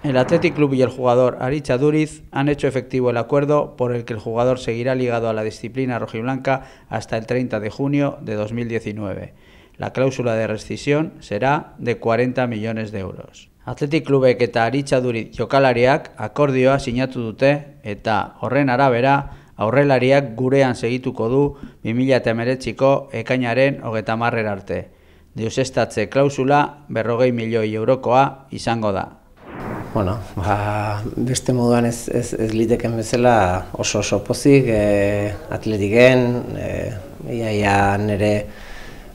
El Athletic Club y el jugador Aritz Aduriz han hecho efectivo el acuerdo por el que el jugador seguirá ligado a la disciplina rojiblanca hasta el 30 de junio de 2019. La cláusula de rescisión será de 40 millones de euros. Athletic Clubek eta Aritz Aduriz jokalariak akordioa sinatu dute eta horren arabera aurrelariak gurean segituko du 2019ko ekainaren 30 arte. Deuseztatze klausula 40 milioi eurokoa izango da. Bueno, beste moduan ez liteken bezala oso pozik, Atletiken, ia nire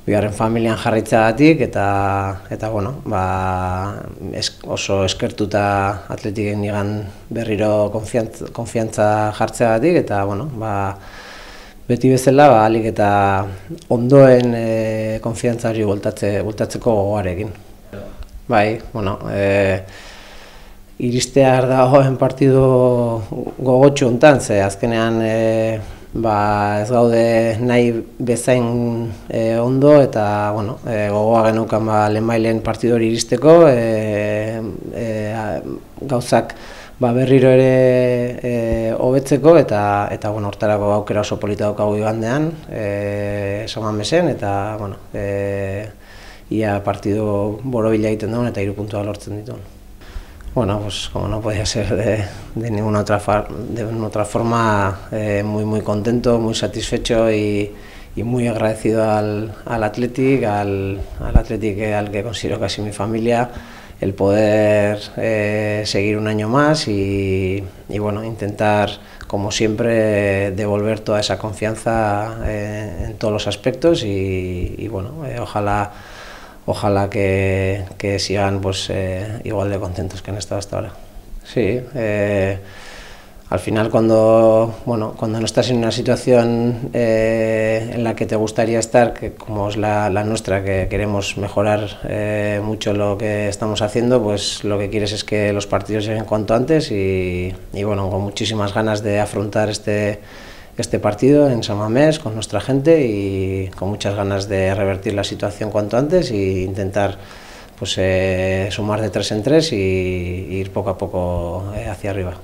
bigarren familian jarraitzagatik eta bueno, oso eskertuta Atletiken nigan berriro konfiantza jartzeagatik eta bueno, beti bezala ahalik eta ondoen konfiantza hori bultatzeko gogoarekin. Bai, bueno, iristear dagoen partidu gogotxu hontan, ze azkenean ez gaude nahi bezain ondo eta bueno, gogoa genukan lehenbailen partidu hori iristeko, gauzak berriro ere hobetzeko eta bueno, hortarako aukera oso polita daukagu igandean, San Mamesen eta bueno, ia partidu borobila egiten duen eta 3 puntuak lortzen dituen. Bueno, pues como no podía ser de ninguna otra forma, muy contento, muy satisfecho y muy agradecido al Athletic, al Athletic al que considero casi mi familia, el poder seguir un año más y bueno, intentar, como siempre, devolver toda esa confianza en todos los aspectos y bueno, ojalá que sigan pues, igual de contentos que han estado hasta ahora. Sí, al final cuando no estás en una situación en la que te gustaría estar, que como es la nuestra, que queremos mejorar mucho lo que estamos haciendo, pues lo que quieres es que los partidos lleguen cuanto antes y bueno, con muchísimas ganas de afrontar este partido en San Mamés con nuestra gente y con muchas ganas de revertir la situación cuanto antes e intentar pues, sumar de 3 en 3 y ir poco a poco hacia arriba.